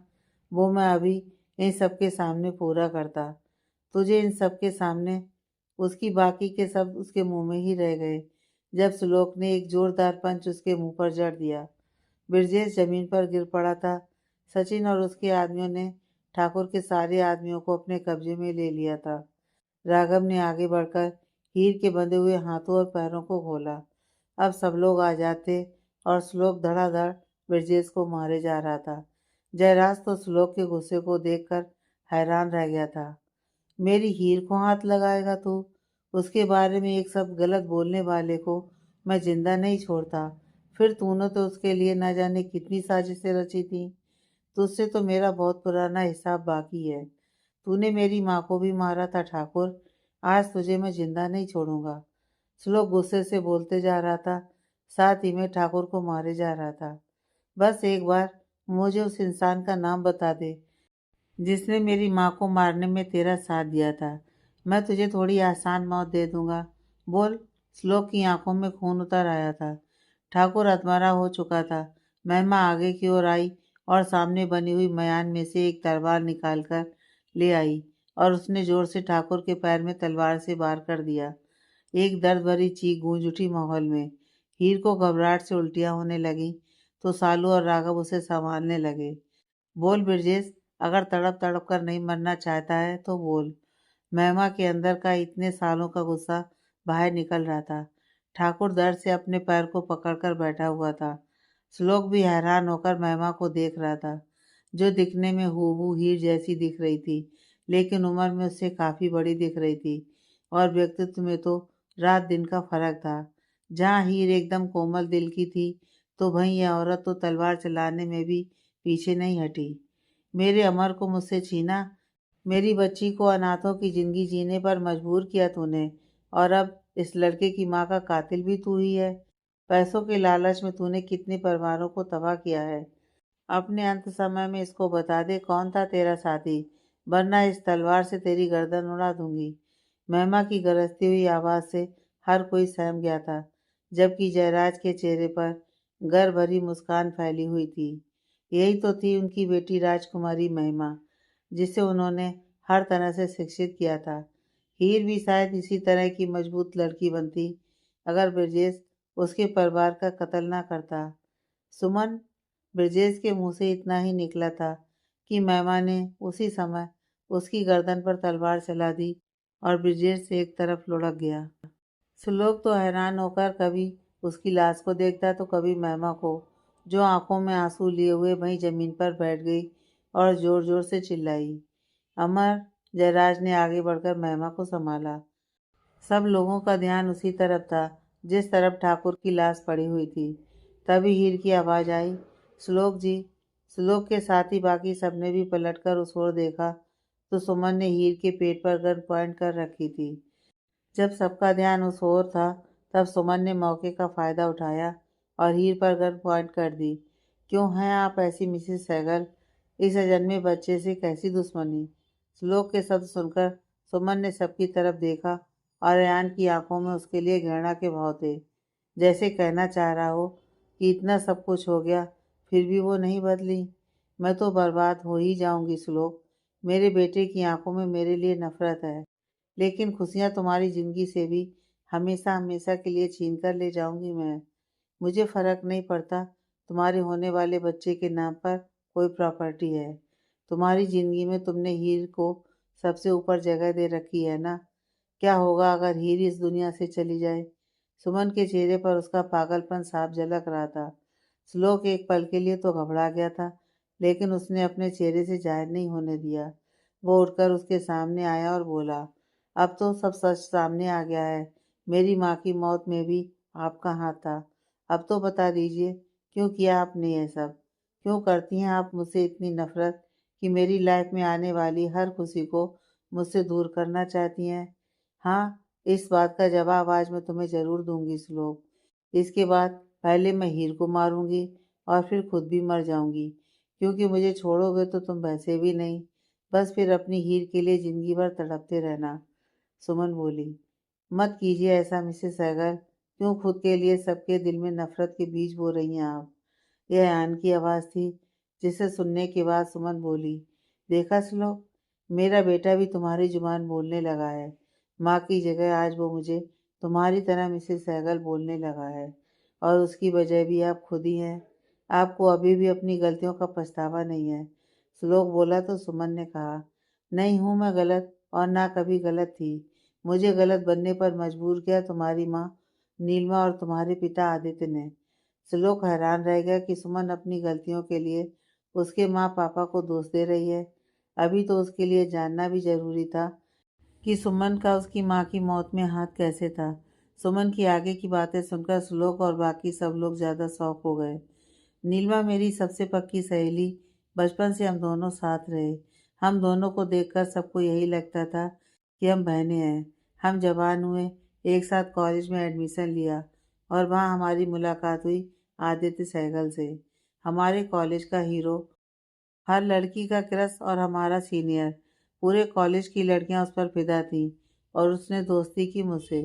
वो मैं अभी इन सबके सामने पूरा करता। तुझे इन सबके सामने उसकी बाकी के सब उसके मुंह में ही रह गए जब श्लोक ने एक जोरदार पंच उसके मुंह पर जड़ दिया। ब्रजेश जमीन पर गिर पड़ा था। सचिन और उसके आदमियों ने ठाकुर के सारे आदमियों को अपने कब्जे में ले लिया था। राघव ने आगे बढ़कर हीर के बंधे हुए हाथों और पैरों को खोला। अब सब लोग आजाद थे और श्लोक धड़ाधड़ ब्रजेश को मारे जा रहा था। जयराज तो श्लोक के गुस्से को देखकर हैरान रह गया था। मेरी हीर को हाथ लगाएगा तू? उसके बारे में एक शब्द गलत बोलने वाले को मैं जिंदा नहीं छोड़ता। फिर तूने तो उसके लिए न जाने कितनी साजिशें रची थी। तुझसे तो मेरा बहुत पुराना हिसाब बाकी है। तूने मेरी माँ को भी मारा था ठाकुर। आज तुझे मैं जिंदा नहीं छोड़ूंगा। श्लोक गुस्से से बोलते जा रहा था, साथ ही में ठाकुर को मारे जा रहा था। बस एक बार मुझे उस इंसान का नाम बता दे जिसने मेरी माँ को मारने में तेरा साथ दिया था। मैं तुझे थोड़ी आसान मौत दे दूंगा। बोल। श्लोक की आंखों में खून उतर आया था। ठाकुर अधमरा हो चुका था। महिमा आगे की ओर आई और सामने बनी हुई मयान में से एक तलवार निकालकर ले आई और उसने जोर से ठाकुर के पैर में तलवार से वार कर दिया। एक दर्द भरी चीख गूंज उठी माहौल में। हीर को घबराहट से उल्टियां होने लगी तो सालू और राघव उसे संभालने लगे। बोल ब्रजेश, अगर तड़प तड़प कर नहीं मरना चाहता है तो बोल। महिमा के अंदर का इतने सालों का गुस्सा बाहर निकल रहा था। ठाकुर दर्द से अपने पैर को पकड़कर बैठा हुआ था। श्लोक भी हैरान होकर महिमा को देख रहा था, जो दिखने में हूबहू हीर जैसी दिख रही थी, लेकिन उम्र में उससे काफी बड़ी दिख रही थी और व्यक्तित्व में तो रात दिन का फर्क था। जहाँ हीर एकदम कोमल दिल की थी, तो वहीं यह औरत तो तलवार चलाने में भी पीछे नहीं हटी। मेरे अमर को मुझसे छीना, मेरी बच्ची को अनाथों की जिंदगी जीने पर मजबूर किया तूने, और अब इस लड़के की माँ का कातिल भी तू ही है। पैसों के लालच में तूने कितने परिवारों को तबाह किया है। अपने अंत समय में इसको बता दे कौन था तेरा साथी, वरना इस तलवार से तेरी गर्दन उड़ा दूंगी। महिमा की गरजती हुई आवाज से हर कोई सहम गया था, जबकि जयराज के चेहरे पर गर्व भरी मुस्कान फैली हुई थी। यही तो थी उनकी बेटी राजकुमारी महिमा, जिसे उन्होंने हर तरह से शिक्षित किया था। हीर भी शायद इसी तरह की मजबूत लड़की बनती अगर ब्रजेश उसके परिवार का कत्ल ना करता। सुमन। ब्रजेश के मुंह से इतना ही निकला था कि महिमा ने उसी समय उसकी गर्दन पर तलवार चला दी और ब्रजेश से एक तरफ लुढ़क गया। श्लोक तो हैरान होकर कभी उसकी लाश को देखता तो कभी महिमा को, जो आंखों में आंसू लिए हुए वहीं जमीन पर बैठ गई और जोर जोर से चिल्लाई। अमर। जयराज ने आगे बढ़कर महिमा को संभाला। सब लोगों का ध्यान उसी तरफ था जिस तरफ ठाकुर की लाश पड़ी हुई थी। तभी हीर की आवाज आई, श्लोक जी। श्लोक के साथ ही बाकी सबने भी पलटकर उस ओर देखा तो सुमन ने हीर के पेट पर गन पॉइंट कर रखी थी। जब सबका ध्यान उस ओर था, तब सुमन ने मौके का फायदा उठाया और हीर पर गन पॉइंट कर दी। क्यों हैं आप ऐसी मिसेस सहगल? इस अजन्मे बच्चे से कैसी दुश्मनी? श्लोक के शब्द सुनकर सुमन ने सबकी तरफ देखा और अयान की आंखों में उसके लिए घृणा के भाव थे, जैसे कहना चाह रहा हो कि इतना सब कुछ हो गया फिर भी वो नहीं बदली। मैं तो बर्बाद हो ही जाऊंगी श्लोक। मेरे बेटे की आंखों में मेरे लिए नफरत है, लेकिन खुशियां तुम्हारी जिंदगी से भी हमेशा हमेशा के लिए छीन कर ले जाऊंगी मैं। मुझे फर्क नहीं पड़ता तुम्हारे होने वाले बच्चे के नाम पर कोई प्रॉपर्टी है। तुम्हारी जिंदगी में तुमने हीर को सबसे ऊपर जगह दे रखी है ना। क्या होगा अगर हीर इस दुनिया से चली जाए? सुमन के चेहरे पर उसका पागलपन साफ झलक रहा था। श्लोक एक पल के लिए तो घबरा गया था, लेकिन उसने अपने चेहरे से जाहिर नहीं होने दिया। वो उठकर उसके सामने आया और बोला, अब तो सब सच सामने आ गया है। मेरी माँ की मौत में भी आपका हाथ था। अब तो बता दीजिए, क्यों किया आपने ये सब? क्यों करती हैं आप मुझसे इतनी नफरत कि मेरी लाइफ में आने वाली हर खुशी को मुझसे दूर करना चाहती हैं? हाँ, इस बात का जवाब आज मैं तुम्हें ज़रूर दूंगी श्लोक। इसके बाद पहले मैं हीर को मारूंगी और फिर खुद भी मर जाऊंगी, क्योंकि मुझे छोड़ोगे तो तुम वैसे भी नहीं। बस फिर अपनी हीर के लिए जिंदगी भर तड़पते रहना। सुमन बोली, मत कीजिए ऐसा मिसेस सहगल। क्यों खुद के लिए सबके दिल में नफरत के बीज बो रही हैं आप? यह अयान की आवाज़ थी, जिसे सुनने के बाद सुमन बोली, देखा श्लोक, मेरा बेटा भी तुम्हारी जुबान बोलने लगा है। माँ की जगह आज वो मुझे तुम्हारी तरह मिसेस सहगल बोलने लगा है, और उसकी वजह भी आप खुद ही हैं। आपको अभी भी अपनी गलतियों का पछतावा नहीं है। श्लोक बोला तो सुमन ने कहा, नहीं हूँ मैं गलत, और ना कभी गलत थी। मुझे गलत बनने पर मजबूर किया तुम्हारी माँ नीलिमा और तुम्हारे पिता आदित्य ने। श्लोक हैरान रह गया कि सुमन अपनी गलतियों के लिए उसके माँ पापा को दोष दे रही है। अभी तो उसके लिए जानना भी जरूरी था कि सुमन का उसकी माँ की मौत में हाथ कैसे था। सुमन की आगे की बातें सुनकर श्लोक और बाकी सब लोग ज़्यादा शौक हो गए। नीलिमा मेरी सबसे पक्की सहेली, बचपन से हम दोनों साथ रहे। हम दोनों को देखकर सबको यही लगता था कि हम बहनें हैं। हम जवान हुए, एक साथ कॉलेज में एडमिशन लिया, और वहाँ हमारी मुलाकात हुई आदित्य सहगल से, हमारे कॉलेज का हीरो, हर लड़की का क्रश और हमारा सीनियर। पूरे कॉलेज की लड़कियां उस पर फिदा थीं, और उसने दोस्ती की मुझसे।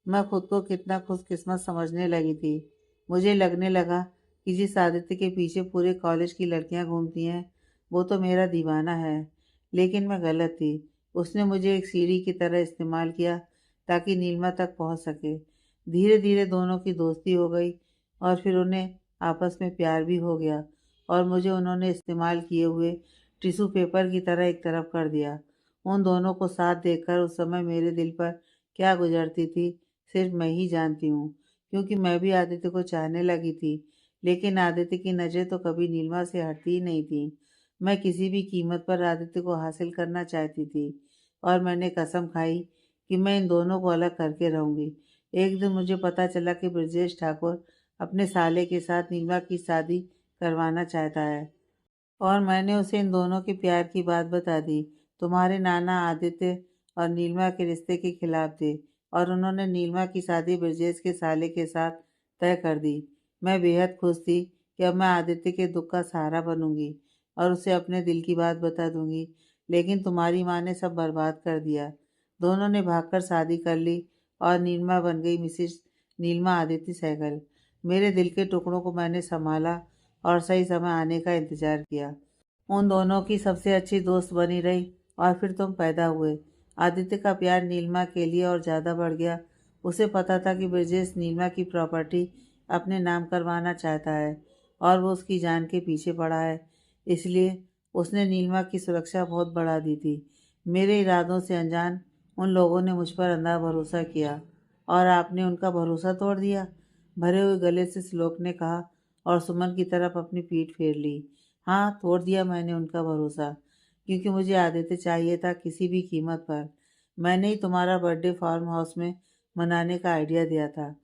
मैं खुद को कितना खुशकिस्मत समझने लगी थी। मुझे लगने लगा कि जिस आदित्य के पीछे पूरे कॉलेज की लड़कियां घूमती हैं, वो तो मेरा दीवाना है। लेकिन मैं गलत थी। उसने मुझे एक सीढ़ी की तरह इस्तेमाल किया ताकि नीलिमा तक पहुंच सके। धीरे धीरे दोनों की दोस्ती हो गई, और फिर उन्हें आपस में प्यार भी हो गया, और मुझे उन्होंने इस्तेमाल किए हुए टिश्यू पेपर की तरह एक तरफ कर दिया। उन दोनों को साथ देखकर उस समय मेरे दिल पर क्या गुजरती थी, सिर्फ मैं ही जानती हूँ, क्योंकि मैं भी आदित्य को चाहने लगी थी। लेकिन आदित्य की नज़रें तो कभी नीलिमा से हटती ही नहीं थी। मैं किसी भी कीमत पर आदित्य को हासिल करना चाहती थी, और मैंने कसम खाई कि मैं इन दोनों को अलग करके रहूंगी। एक दिन मुझे पता चला कि ब्रजेश ठाकुर अपने साले के साथ नीलिमा की शादी करवाना चाहता है, और मैंने उसे इन दोनों के प्यार की बात बता दी। तुम्हारे नाना आदित्य और नीलिमा के रिश्ते के खिलाफ थे, और उन्होंने नीलिमा की शादी ब्रजेश के साले के साथ तय कर दी। मैं बेहद खुश थी कि अब मैं आदित्य के दुख का सहारा बनूंगी और उसे अपने दिल की बात बता दूंगी। लेकिन तुम्हारी माँ ने सब बर्बाद कर दिया। दोनों ने भागकर शादी कर ली, और नीलिमा बन गई मिसिस नीलिमा आदित्य सहगल। मेरे दिल के टुकड़ों को मैंने संभाला और सही समय आने का इंतजार किया। उन दोनों की सबसे अच्छी दोस्त बनी रही, और फिर तुम पैदा हुए। आदित्य का प्यार नीलिमा के लिए और ज़्यादा बढ़ गया। उसे पता था कि ब्रजेश नीलिमा की प्रॉपर्टी अपने नाम करवाना चाहता है, और वो उसकी जान के पीछे पड़ा है। इसलिए उसने नीलिमा की सुरक्षा बहुत बढ़ा दी थी। मेरे इरादों से अनजान उन लोगों ने मुझ पर अंधा भरोसा किया, और आपने उनका भरोसा तोड़ दिया। भरे हुए गले से श्लोक ने कहा, और सुमन की तरफ अपनी पीठ फेर ली। हाँ, तोड़ दिया मैंने उनका भरोसा, क्योंकि मुझे आदित्य चाहिए था किसी भी कीमत पर। मैंने ही तुम्हारा बर्थडे फार्म हाउस में मनाने का आइडिया दिया था।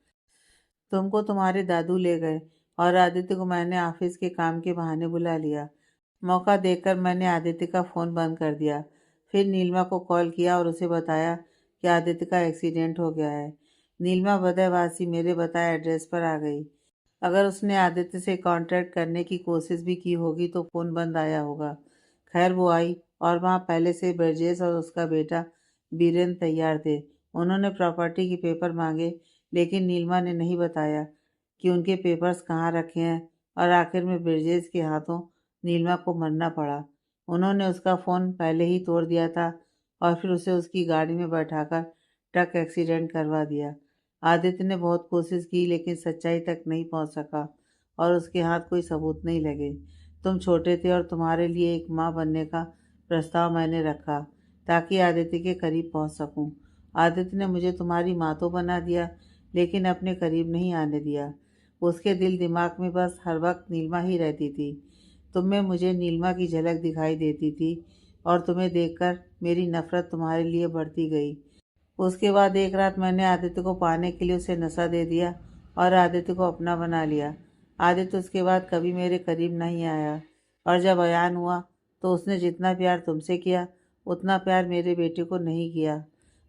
तुमको तुम्हारे दादू ले गए, और आदित्य को मैंने ऑफिस के काम के बहाने बुला लिया। मौका देखकर मैंने आदित्य का फ़ोन बंद कर दिया। फिर नीलिमा को कॉल किया और उसे बताया कि आदित्य का एक्सीडेंट हो गया है। नीलिमा बदहवासी मेरे बताए एड्रेस पर आ गई। अगर उसने आदित्य से कांटेक्ट करने की कोशिश भी की होगी तो फ़ोन बंद आया होगा। खैर वो आई, और वहाँ पहले से ब्रजेश और उसका बेटा बीरेन तैयार थे। उन्होंने प्रॉपर्टी के पेपर मांगे, लेकिन नीलिमा ने नहीं बताया कि उनके पेपर्स कहाँ रखे हैं, और आखिर में ब्रजेश के हाथों नीलिमा को मरना पड़ा। उन्होंने उसका फ़ोन पहले ही तोड़ दिया था, और फिर उसे उसकी गाड़ी में बैठाकर ट्रक एक्सीडेंट करवा दिया। आदित्य ने बहुत कोशिश की, लेकिन सच्चाई तक नहीं पहुंच सका, और उसके हाथ कोई सबूत नहीं लगे। तुम छोटे थे, और तुम्हारे लिए एक माँ बनने का प्रस्ताव मैंने रखा ताकि आदित्य के करीब पहुंच सकूं। आदित्य ने मुझे तुम्हारी माँ तो बना दिया, लेकिन अपने करीब नहीं आने दिया। उसके दिल दिमाग में बस हर वक्त नीलिमा ही रहती थी। तुम में मुझे नीलिमा की झलक दिखाई देती थी, और तुम्हें देखकर मेरी नफरत तुम्हारे लिए बढ़ती गई। उसके बाद एक रात मैंने आदित्य को पाने के लिए उसे नशा दे दिया, और आदित्य को अपना बना लिया। आदित्य उसके बाद कभी मेरे करीब नहीं आया, और जब अयान हुआ तो उसने जितना प्यार तुमसे किया उतना प्यार मेरे बेटे को नहीं किया।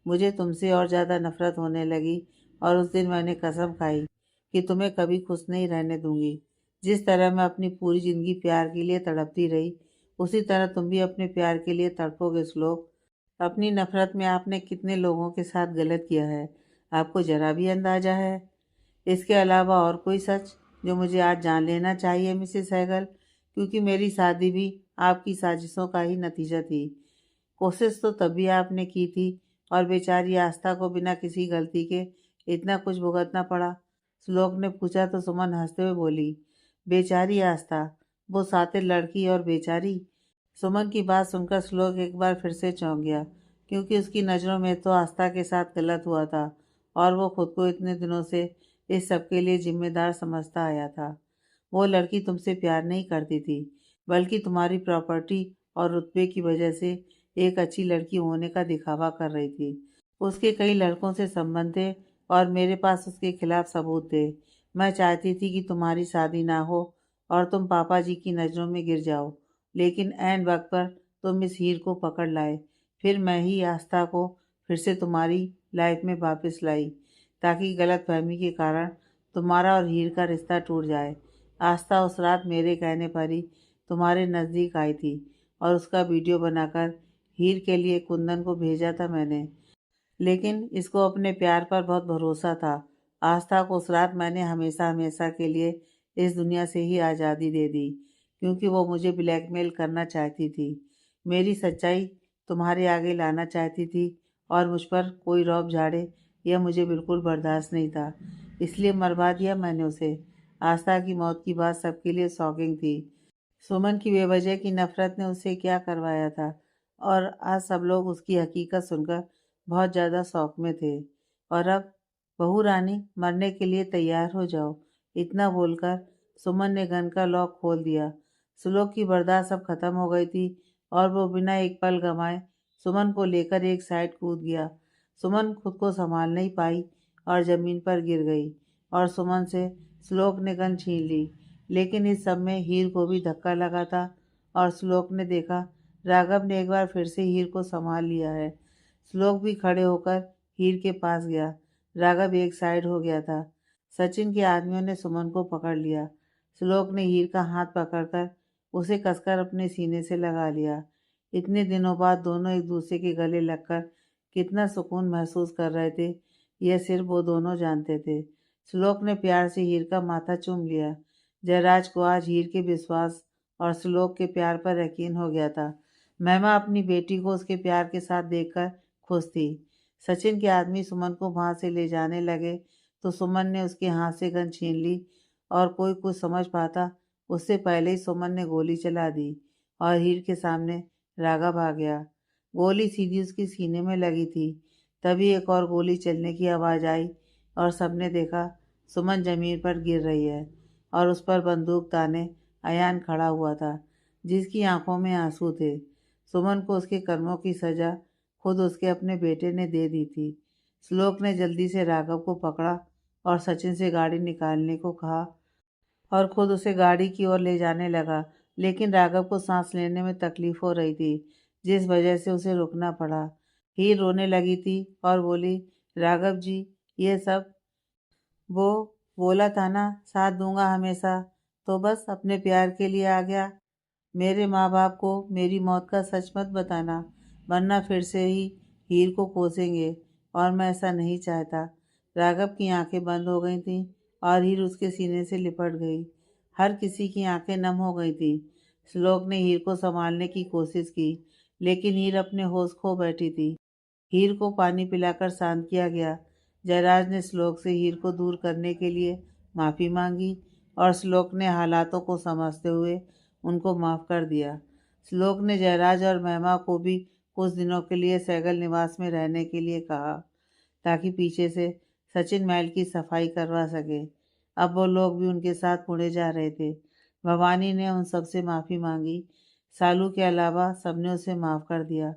मुझे तुमसे और ज़्यादा नफरत होने लगी, और उस दिन मैंने कसम खाई कि तुम्हें कभी खुश नहीं रहने दूंगी। जिस तरह मैं अपनी पूरी ज़िंदगी प्यार के लिए तड़पती रही, उसी तरह तुम भी अपने प्यार के लिए तड़पोगे श्लोक। अपनी नफ़रत में आपने कितने लोगों के साथ गलत किया है, आपको ज़रा भी अंदाज़ा है? इसके अलावा और कोई सच जो मुझे आज जान लेना चाहिए मिसेस सहगल, क्योंकि मेरी शादी भी आपकी साजिशों का ही नतीजा थी। कोशिश तो तभी आपने की थी और बेचारी आस्था को बिना किसी गलती के इतना कुछ भुगतना पड़ा। श्लोक ने पूछा तो सुमन हंसते हुए बोली, बेचारी आस्था, वो सातिर लड़की और बेचारी। सुमन की बात सुनकर श्लोक एक बार फिर से चौंक गया, क्योंकि उसकी नज़रों में तो आस्था के साथ गलत हुआ था और वो खुद को इतने दिनों से इस सब के लिए जिम्मेदार समझता आया था। वो लड़की तुमसे प्यार नहीं करती थी, बल्कि तुम्हारी प्रॉपर्टी और रुतबे की वजह से एक अच्छी लड़की होने का दिखावा कर रही थी। उसके कई लड़कों से संबंध थे और मेरे पास उसके खिलाफ सबूत थे। मैं चाहती थी कि तुम्हारी शादी ना हो और तुम पापा जी की नज़रों में गिर जाओ, लेकिन ऐन वक्त पर तुम इस हीर को पकड़ लाए। फिर मैं ही आस्था को फिर से तुम्हारी लाइफ में वापस लाई, ताकि गलतफहमी के कारण तुम्हारा और हीर का रिश्ता टूट जाए। आस्था उस रात मेरे कहने पर ही तुम्हारे नज़दीक आई थी और उसका वीडियो बनाकर हीर के लिए कुंदन को भेजा था मैंने, लेकिन इसको अपने प्यार पर बहुत भरोसा था। आस्था को उस रात मैंने हमेशा हमेशा के लिए इस दुनिया से ही आज़ादी दे दी, क्योंकि वो मुझे ब्लैकमेल करना चाहती थी। मेरी सच्चाई तुम्हारे आगे लाना चाहती थी और मुझ पर कोई रौब झाड़े यह मुझे बिल्कुल बर्दाश्त नहीं था, इसलिए मरवा दिया मैंने उसे। आस्था की मौत की बात सबके लिए शॉकिंग थी। सुमन की बेवजह की नफरत ने उससे क्या करवाया था, और आज सब लोग उसकी हकीकत सुनकर बहुत ज़्यादा शौक में थे। और अब बहू रानी, मरने के लिए तैयार हो जाओ। इतना बोलकर सुमन ने गन का लॉक खोल दिया। श्लोक की बर्दाश्त अब खत्म हो गई थी और वो बिना एक पल गंवाए सुमन को लेकर एक साइड कूद गया। सुमन खुद को संभाल नहीं पाई और ज़मीन पर गिर गई और सुमन से श्लोक ने गन छीन ली। लेकिन इस सब में हीर को भी धक्का लगा था और श्लोक ने देखा राघव ने एक बार फिर से हीर को संभाल लिया है। श्लोक भी खड़े होकर हीर के पास गया। राघव एक साइड हो गया था। सचिन के आदमियों ने सुमन को पकड़ लिया। श्लोक ने हीर का हाथ पकड़कर उसे कसकर अपने सीने से लगा लिया। इतने दिनों बाद दोनों एक दूसरे के गले लगकर कितना सुकून महसूस कर रहे थे, यह सिर्फ वो दोनों जानते थे। श्लोक ने प्यार से हीर का माथा चूम लिया। जयराज को आज हीर के विश्वास और श्लोक के प्यार पर यकीन हो गया था। महिमा अपनी बेटी को उसके प्यार के साथ देखकर खुश थी। सचिन के आदमी सुमन को वहां से ले जाने लगे तो सुमन ने उसके हाथ से गन छीन ली और कोई कुछ समझ पाता उससे पहले ही सुमन ने गोली चला दी और हीर के सामने राघव आ गया। गोली सीधी उसके सीने में लगी थी। तभी एक और गोली चलने की आवाज़ आई और सबने देखा सुमन जमीन पर गिर रही है और उस पर बंदूक ताने अयान खड़ा हुआ था, जिसकी आंखों में आंसू थे। सुमन को उसके कर्मों की सज़ा खुद उसके अपने बेटे ने दे दी थी। श्लोक ने जल्दी से राघव को पकड़ा और सचिन से गाड़ी निकालने को कहा और खुद उसे गाड़ी की ओर ले जाने लगा, लेकिन राघव को सांस लेने में तकलीफ हो रही थी, जिस वजह से उसे रुकना पड़ा। हीर रोने लगी थी और बोली, राघव जी, ये सब वो बोला था ना, साथ दूंगा हमेशा, तो बस अपने प्यार के लिए आ गया। मेरे माँ बाप को मेरी मौत का सच मत बताना, वरना फिर से ही हीर को कोसेंगे और मैं ऐसा नहीं चाहता। राघव की आंखें बंद हो गई थीं और हीर उसके सीने से लिपट गई। हर किसी की आंखें नम हो गई थी। श्लोक ने हीर को संभालने की कोशिश की, लेकिन हीर अपने होश खो बैठी थी। हीर को पानी पिलाकर शांत किया गया। जयराज ने श्लोक से हीर को दूर करने के लिए माफ़ी मांगी और श्लोक ने हालातों को समझते हुए उनको माफ़ कर दिया। श्लोक ने जयराज और महिमा को भी कुछ दिनों के लिए सैगल निवास में रहने के लिए कहा, ताकि पीछे से सचिन महल की सफाई करवा सके। अब वो लोग भी उनके साथ पुणे जा रहे थे। भवानी ने उन सबसे माफ़ी मांगी। सालू के अलावा सबने उसे माफ़ कर दिया।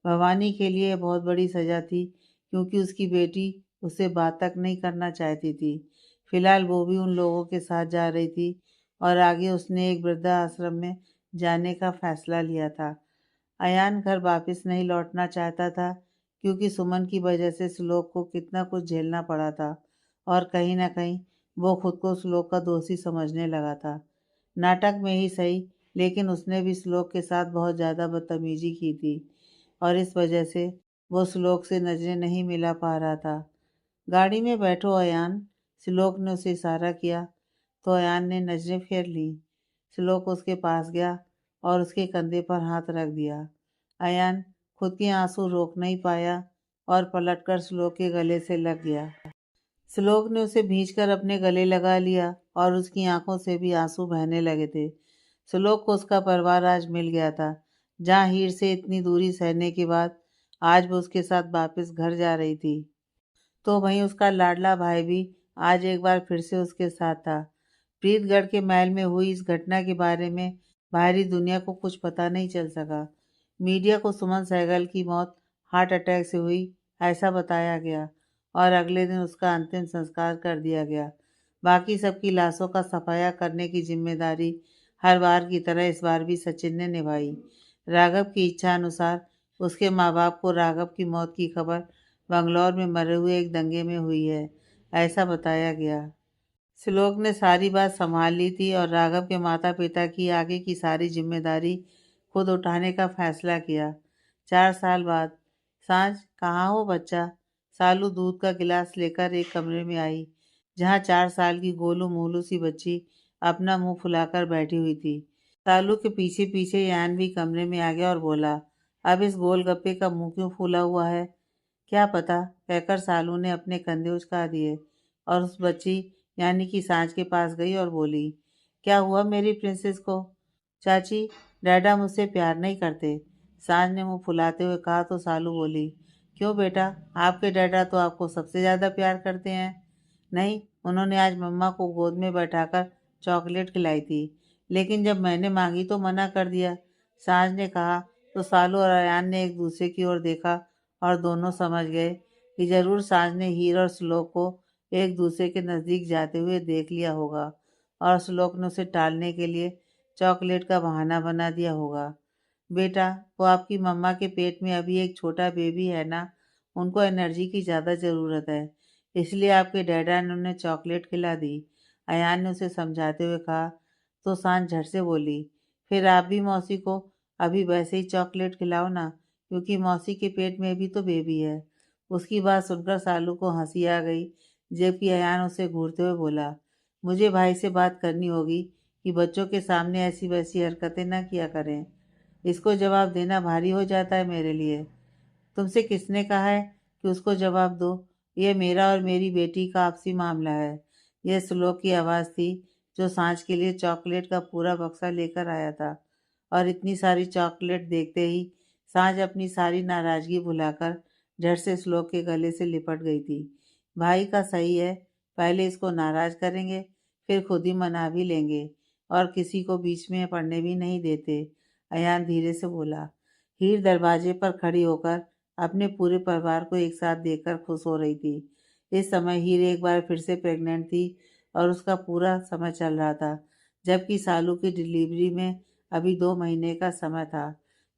भवानी के लिए यह बहुत बड़ी सज़ा थी, क्योंकि उसकी बेटी उससे बात तक नहीं करना चाहती थी। फिलहाल वो भी उन लोगों के साथ जा रही थी और आगे उसने एक वृद्धा आश्रम में जाने का फैसला लिया था। अयान घर वापस नहीं लौटना चाहता था, क्योंकि सुमन की वजह से श्लोक को कितना कुछ झेलना पड़ा था और कहीं ना कहीं वो खुद को श्लोक का दोषी समझने लगा था। नाटक में ही सही, लेकिन उसने भी श्लोक के साथ बहुत ज़्यादा बदतमीजी की थी और इस वजह से वो श्लोक से नजरें नहीं मिला पा रहा था। गाड़ी में बैठो अयान, श्लोक ने उसे इशारा किया। तो अयान ने नजरें फेर ली। श्लोक उसके पास गया और उसके कंधे पर हाथ रख दिया। अयान खुद के आंसू रोक नहीं पाया और पलटकर श्लोक के गले से लग गया। श्लोक ने उसे भींचकर अपने गले लगा लिया और उसकी आंखों से भी आंसू बहने लगे थे। श्लोक को उसका परिवार आज मिल गया था। जहाँ हीर से इतनी दूरी सहने के बाद आज वो उसके साथ वापस घर जा रही थी, तो वहीं उसका लाडला भाई भी आज एक बार फिर से उसके साथ था। प्रीतगढ़ के महल में हुई इस घटना के बारे में बाहरी दुनिया को कुछ पता नहीं चल सका। मीडिया को सुमन सहगल की मौत हार्ट अटैक से हुई ऐसा बताया गया और अगले दिन उसका अंतिम संस्कार कर दिया गया। बाकी सबकी लाशों का सफाया करने की जिम्मेदारी हर बार की तरह इस बार भी सचिन ने निभाई। राघव की इच्छा अनुसार उसके माँ बाप को राघव की मौत की खबर बंगलौर में मरे हुए एक दंगे में हुई है, ऐसा बताया गया। श्लोक ने सारी बात संभाल ली थी और राघव के माता पिता की आगे की सारी जिम्मेदारी खुद उठाने का फैसला किया। 4 साल बाद सांझ, कहाँ हो बच्चा? सालू दूध का गिलास लेकर एक कमरे में आई, जहाँ 4 साल की गोलू मोलू सी बच्ची अपना मुंह फुलाकर बैठी हुई थी। सालू के पीछे पीछे यान भी कमरे में आ गया और बोला, अब इस गोलगप्पे का मुंह क्यों फूला हुआ है? क्या पता, कहकर सालू ने अपने कंधे उचका दिए और उस बच्ची यानी कि सांझ के पास गई और बोली, क्या हुआ मेरी प्रिंसेस को? चाची, डैडा मुझसे प्यार नहीं करते। सांझ ने मुंह फुलाते हुए कहा तो सालू बोली, क्यों बेटा, आपके डैडा तो आपको सबसे ज़्यादा प्यार करते हैं। नहीं, उन्होंने आज मम्मा को गोद में बैठाकर चॉकलेट खिलाई थी, लेकिन जब मैंने मांगी तो मना कर दिया, सांझ ने कहा। तो सालू और अयान ने एक दूसरे की ओर देखा और दोनों समझ गए कि जरूर सांझ ने हीर और श्लोक को एक दूसरे के नज़दीक जाते हुए देख लिया होगा और श्लोक ने उसे टालने के लिए चॉकलेट का बहाना बना दिया होगा। बेटा, वो आपकी मम्मा के पेट में अभी एक छोटा बेबी है ना, उनको एनर्जी की ज़्यादा ज़रूरत है, इसलिए आपके डैडा ने उन्हें चॉकलेट खिला दी, अयान ने उसे समझाते हुए कहा। तो सांझ झट से बोली, फिर आप भी मौसी को अभी वैसे ही चॉकलेट खिलाओ ना, क्योंकि मौसी के पेट में भी तो बेबी है। उसकी बात सुनकर सालू को हंसी आ गई, जबकि अयान उसे घूरते हुए बोला, मुझे भाई से बात करनी होगी कि बच्चों के सामने ऐसी वैसी हरकतें ना किया करें। इसको जवाब देना भारी हो जाता है मेरे लिए। तुमसे किसने कहा है कि उसको जवाब दो? यह मेरा और मेरी बेटी का आपसी मामला है। यह श्लोक की आवाज़ थी, जो सांझ के लिए चॉकलेट का पूरा बक्सा लेकर आया था। और इतनी सारी चॉकलेट देखते ही सांझ अपनी सारी नाराज़गी भुलाकर झट से श्लोक के गले से लिपट गई थी। भाई का सही है, पहले इसको नाराज़ करेंगे, फिर खुद ही मना भी लेंगे और किसी को बीच में पड़ने भी नहीं देते, अयान धीरे से बोला। हीर दरवाजे पर खड़ी होकर अपने पूरे परिवार को एक साथ देखकर खुश हो रही थी। इस समय हीर एक बार फिर से प्रेग्नेंट थी और उसका पूरा समय चल रहा था, जबकि सालू की डिलीवरी में अभी 2 महीने का समय था।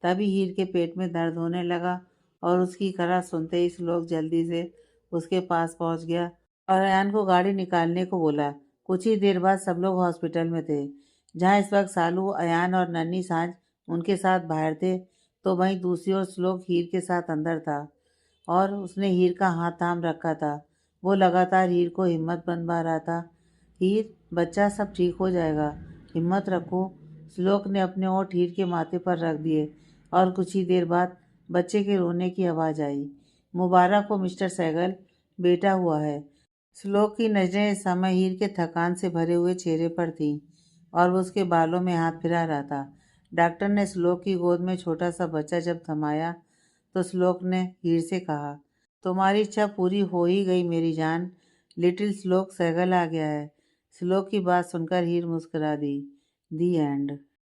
तभी हीर के पेट में दर्द होने लगा और उसकी खरा सुनते ही श्लोक जल्दी से उसके पास पहुंच गया और अयान को गाड़ी निकालने को बोला। कुछ ही देर बाद सब लोग हॉस्पिटल में थे, जहां इस वक्त सालू, अयान और नन्ही सांझ उनके साथ बाहर थे, तो वहीं दूसरी ओर श्लोक हीर के साथ अंदर था और उसने हीर का हाथ थाम रखा था। वो लगातार हीर को हिम्मत बंधवा रहा था। हीर, बच्चा, सब ठीक हो जाएगा, हिम्मत रखो। श्लोक ने अपने ओठ हीर के माथे पर रख दिए और कुछ ही देर बाद बच्चे के रोने की आवाज़ आई। मुबारक हो मिस्टर सहगल, बेटा हुआ है। श्लोक की नज़रें इस समय हीर के थकान से भरे हुए चेहरे पर थीं और वो उसके बालों में हाथ फिरा रहा था। डॉक्टर ने श्लोक की गोद में छोटा सा बच्चा जब थमाया, तो श्लोक ने हीर से कहा, तुम्हारी इच्छा पूरी हो ही गई मेरी जान, लिटिल श्लोक सहगल आ गया है। श्लोक की बात सुनकर हीर मुस्कुरा दी। दी एंड।